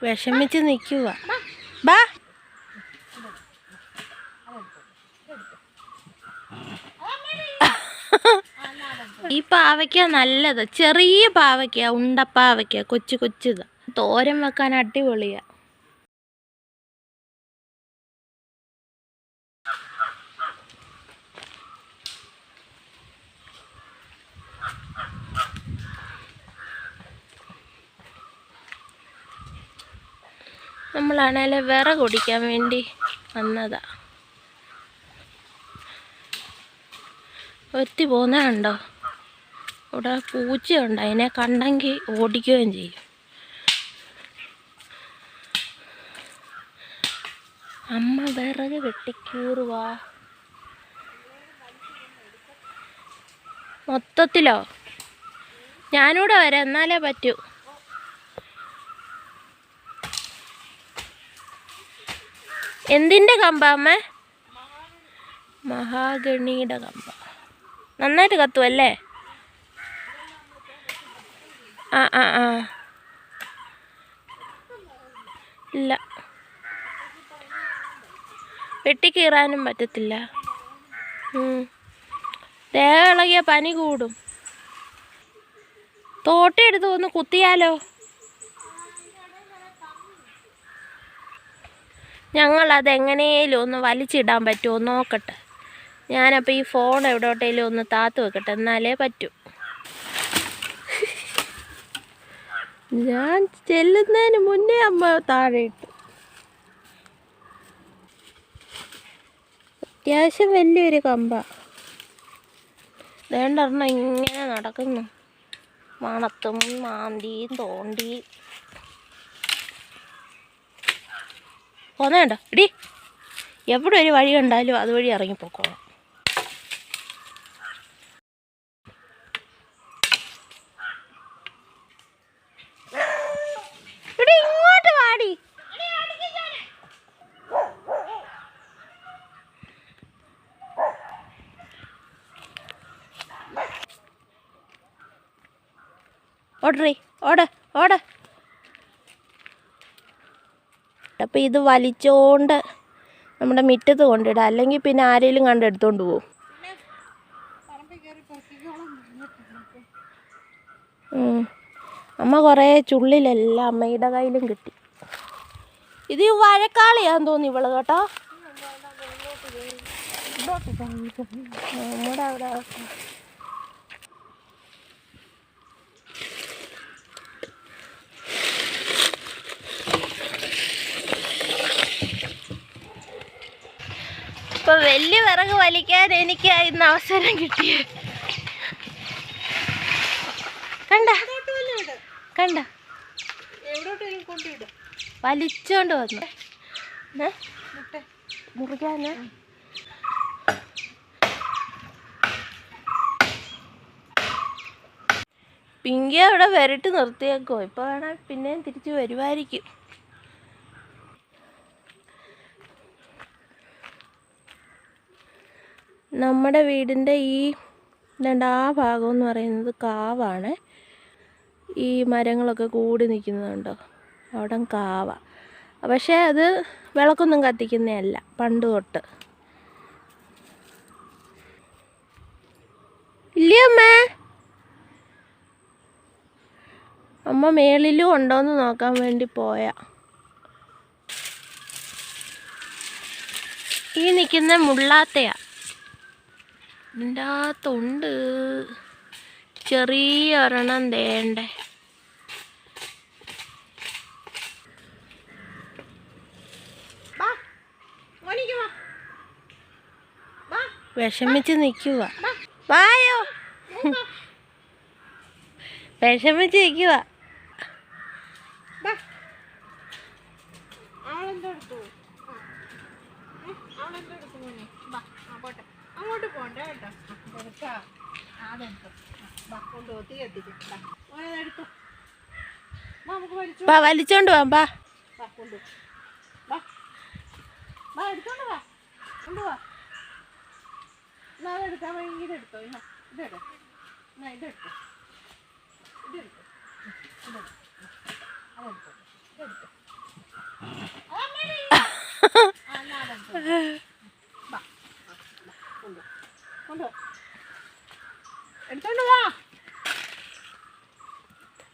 വിഷമിച്ച് നിൽക്കുക. ബാ, ഈ പാവയ്ക്ക നല്ലത്. ചെറിയ പാവയ്ക്ക, ഉണ്ടപ്പാവയ്ക്ക, കൊച്ചു കൊച്ചിത്. തോരൻ വെക്കാൻ അടിപൊളിയാ. നമ്മളാണേൽ വിറക് കുടിക്കാൻ വേണ്ടി വന്നതാ. ഒത്തി പോകുന്ന കണ്ടോ? ഇവിടെ പൂച്ചയുണ്ട്, അതിനെ കണ്ടെങ്കിൽ ഓടിക്കുകയും ചെയ്യും. അമ്മ വിറക് വെട്ടിക്കീറുവാ. മൊത്തത്തിലോ? ഞാനിവിടെ വരാം, എന്നാലേ പറ്റൂ. എന്തിൻ്റെ കമ്പാ അമ്മേ? മഹാഗണിയുടെ കമ്പ. നന്നായിട്ട് കത്തുവല്ലേ? ആ ആ ആ ഇല്ല, വെട്ടിക്കീറാനും പറ്റത്തില്ല. ദേഹം ഇളകിയ പനി കൂടും. തോട്ടെടുത്ത് ഒന്ന് കുത്തിയാലോ? ഞങ്ങളതെങ്ങനെയും ഒന്ന് വലിച്ചിടാൻ പറ്റുമോ നോക്കട്ടെ. ഞാനപ്പോൾ ഈ ഫോൺ എവിടോട്ടേലും ഒന്ന് താത്ത് വെക്കട്ടെ, എന്നാലേ പറ്റൂ. ഞാൻ ചെല്ലുന്നതിന് മുന്നേ അമ്മ താഴെ ഇട്ടു. അത്യാവശ്യം വലിയൊരു കമ്പ. വേണ്ടൊരെണ്ണം ഇങ്ങനെ നടക്കുന്നു, മണത്തും മാന്തിയും തോണ്ടിയും. പോന്നേണ്ട ഇടി, എവിടെ ഒരു വഴി കണ്ടാലും അതുവഴി ഇറങ്ങിപ്പോക്കോളാം. ഇടി, ഇങ്ങോട്ട് വാടി. ഓടറി, ഓട് ഓട്. അപ്പം ഇത് വലിച്ചോണ്ട് നമ്മുടെ മുറ്റത്ത് കൊണ്ടിടാം, അല്ലെങ്കിൽ പിന്നെ ആരെങ്കിലും കണ്ടെടുത്തോണ്ട് പോകും. അമ്മ കുറേ ചുള്ളിലെല്ലാം അമ്മയുടെ കയ്യിലും കിട്ടി. ഇത് വഴക്കാളിയാന്ന് തോന്നി ഇവള് കേട്ടോ. നമ്മുടെ അവിടെ ഇപ്പൊ വലിയ വിറക് വലിക്കാൻ എനിക്ക് ഇന്ന് അവസരം കിട്ടിയ. കണ്ട കണ്ട വലിച്ചോണ്ട് വന്നു മുറിക്കാന്. പിങ്കി അവിടെ വരട്ട് നിർത്തിയേക്കോ. ഇപ്പൊ വേണേ പിന്നെയും തിരിച്ചു വരുമായിരിക്കും. നമ്മുടെ വീടിൻ്റെ ഈ ആ ഭാഗം എന്ന് പറയുന്നത് കാവാണ്. ഈ മരങ്ങളൊക്കെ കൂടി നിൽക്കുന്നുണ്ടോ, അവിടെ കാവ. പക്ഷേ അത് വിളക്കൊന്നും കത്തിക്കുന്നതല്ല, പണ്ട് തൊട്ട്. ഇല്ലേ അമ്മേ? അമ്മ മേളിലും ഉണ്ടോയെന്ന് നോക്കാൻ വേണ്ടി പോയാ. ഈ നിൽക്കുന്ന മുള്ളാത്തയാ. ഇതിൻ്റെ അകത്തുണ്ട് ചെറിയ ഒരെണ്ണം തേണ്ടേ. വിഷമിച്ച് നിൽക്കുക. വായോ, വിഷമിച്ച് നിൽക്കുക. അങ്ങോട്ട് പോണ്ട കേട്ടോ. വലിച്ചോണ്ട് പോവാ. എടുത്തോണ്ട് വാ, കൊണ്ടുപോവാ. അതെടുക്കാൻ ഭയങ്കര എടുത്തോ. ഇതെടുത്തോ, ഇതെടുത്തോ, ഇതെടുത്തോ, അതെടുത്തോ, ഇതെടുത്തോ.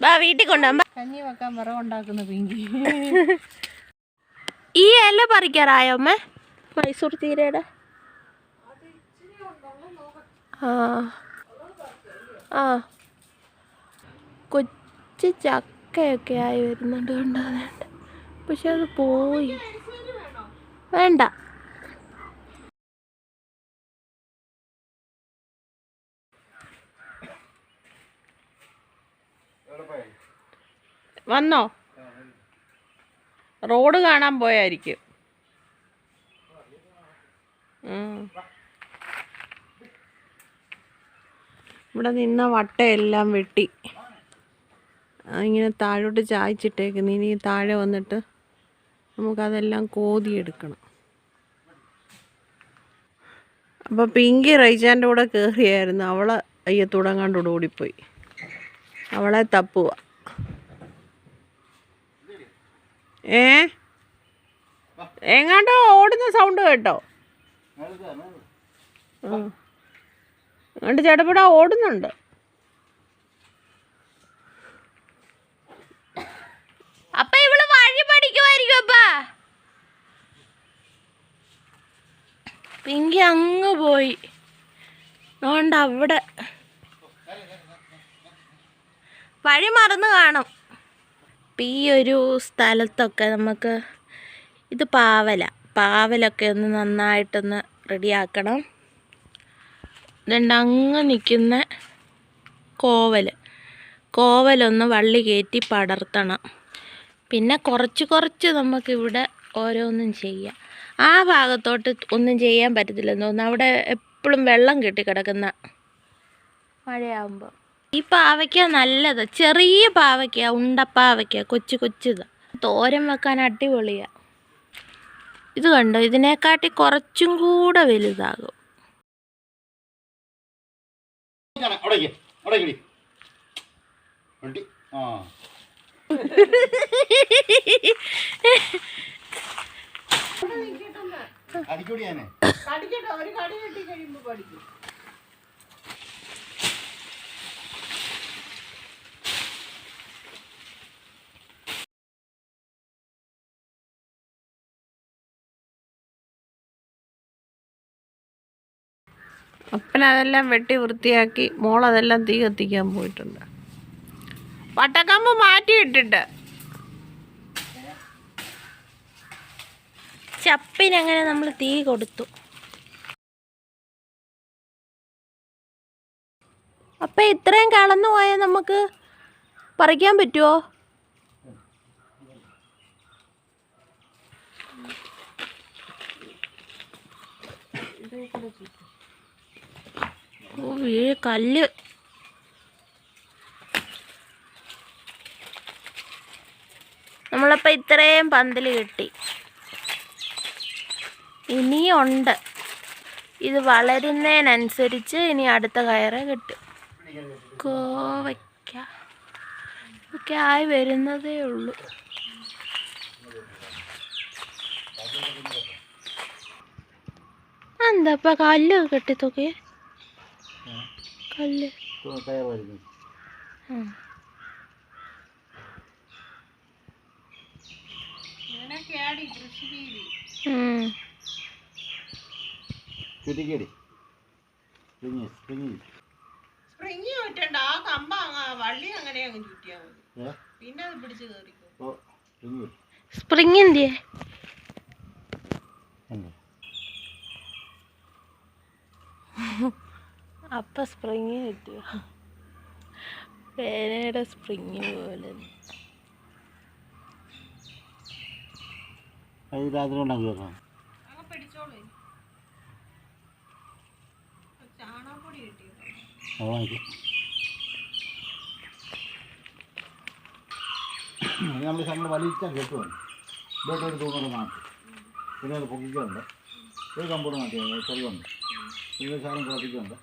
വാ വീട്ടിൽ കൊണ്ടുപോകാം. കഞ്ഞി വെക്കാൻ വിറകുണ്ടാക്കുന്ന പിങ്കി. ഈ ഇല പറിക്കാറായോ അമ്മ? മൈസൂർ ചീരയുടെ ആ ആ കൊച്ചു ചക്കയൊക്കെ ആയി വരുന്നുണ്ട് കണ്ടോ. പക്ഷെ അത് പോയി. വേണ്ട. വന്നോ? റോഡ് കാണാൻ പോയായിരിക്കും. ഇവിടെ നിന്ന വട്ടയെല്ലാം വെട്ടി ഇങ്ങനെ താഴോട്ട് ചായച്ചിട്ടേക്കുന്നു. ഇനി താഴെ വന്നിട്ട് നമുക്കതെല്ലാം കോതിയെടുക്കണം. അപ്പോൾ പിങ്കി റൈജാൻ്റെ കൂടെ കയറിയായിരുന്നു. അവളെ അയ്യത്തുടങ്ങാണ്ടോട് ഓടിപ്പോയി. അവളെ തപ്പുക. എങ്ങാണ്ടോ ഓടുന്ന സൗണ്ട് കേട്ടോ. അങ്ങോട്ട് ചേട്ടപ്പിടാ ഓടുന്നുണ്ട്. അപ്പൊ ഇവള് വഴി പഠിക്കുമായിരിക്കും. അപ്പാ പിങ്കി അങ്ങ് പോയി. അതുകൊണ്ട് അവിടെ വഴി മറന്നു കാണും. ഇപ്പം ഈ ഒരു സ്ഥലത്തൊക്കെ നമുക്ക് ഇത് പാവലൊക്കെ ഒന്ന് നന്നായിട്ടൊന്ന് റെഡിയാക്കണം. ഇതുണ്ട് അങ്ങ് നിൽക്കുന്ന കോവലൊന്ന് വള്ളി കയറ്റി പടർത്തണം. പിന്നെ കുറച്ച് നമുക്കിവിടെ ഓരോന്നും ചെയ്യാം. ആ ഭാഗത്തോട്ട് ഒന്നും ചെയ്യാൻ പറ്റത്തില്ലെന്ന് തോന്നുന്നു. അവിടെ എപ്പോഴും വെള്ളം കെട്ടിക്കിടക്കുന്ന മഴയാകുമ്പോൾ. ഈ പാവയ്ക്ക നല്ലത്. ചെറിയ പാവയ്ക്ക, ഉണ്ടപ്പാവയ്ക്ക, കൊച്ചിതാ. തോരൻ വെക്കാൻ അടിപൊളിയാണ്. ഇത് കണ്ടോ, ഇതിനെക്കാട്ടി കുറച്ചും കൂടെ വലുതാകും. അപ്പനതെല്ലാം വെട്ടി വൃത്തിയാക്കി. മോളതെല്ലാം തീ കത്തിക്കാൻ പോയിട്ടുണ്ട്. വട്ടക്കമ്പ് മാറ്റിയിട്ടിട്ട് ചപ്പിനങ്ങനെ നമ്മൾ തീ കൊടുത്തു. അപ്പം ഇത്രയും കളന്നു പോയാൽ നമുക്ക് പറിക്കാൻ പറ്റുമോ? കല്ല്. നമ്മളപ്പോൾ ഇത്രയും പന്തൽ കിട്ടി. ഇനിയുണ്ട്. ഇത് വളരുന്നതിനനുസരിച്ച് ഇനി അടുത്ത കയറ് കിട്ടും. കോവയ്ക്ക ഒക്കെ ആയി വരുന്നതേ ഉള്ളൂ. എന്താ ഇപ്പം കല്ല് കെട്ടിത്തൊക്കെ? കല്ല് സ്പ്രിങ് ചുറ്റണ്ട. ആ കമ്പ വള്ളി അങ്ങനെ അങ്ങ് ചുറ്റിയാൽ മതി. പിന്നെ അത് പിടിച്ച് കയറിക്കോ. സ്പ്രിങ് എന്തിയെ? അപ്പൊ സ്പ്രിങ് കിട്ടിയോ? പേനയുടെ സ്പ്രിങ് പോലെ. പിടിച്ചോളൂ. ചാണകപ്പൊടി കിട്ടിയോ? നമ്മൾ ശമ്പളം വലിച്ചാൽ കിട്ടുമല്ലോ. ഇതോട്ടൊരു തൂങ്ങോട് മാറ്റി പിന്നെ അത് പൊക്കിക്കുണ്ട്. ഒരു കമ്പോട് മാറ്റിയാണ് ചെറുതുണ്ട്. ഇത് സാധനം കുളപ്പിക്കുന്നുണ്ട്.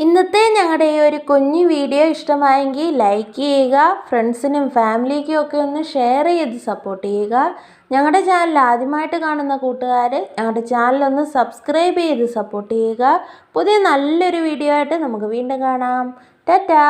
ഇന്നത്തെ ഞങ്ങളുടെ ഈ ഒരു കുഞ്ഞു വീഡിയോ ഇഷ്ടമായെങ്കിൽ ലൈക്ക് ചെയ്യുക. ഫ്രണ്ട്സിനും ഫാമിലിക്കും ഒക്കെ ഒന്ന് ഷെയർ ചെയ്ത് സപ്പോർട്ട് ചെയ്യുക. ഞങ്ങളുടെ ചാനൽ ആദ്യമായിട്ട് കാണുന്ന കൂട്ടുകാർ ഞങ്ങളുടെ ചാനലൊന്ന് സബ്സ്ക്രൈബ് ചെയ്ത് സപ്പോർട്ട് ചെയ്യുക. പുതിയ നല്ലൊരു വീഡിയോ ആയിട്ട് നമുക്ക് വീണ്ടും കാണാം. ടാറ്റാ.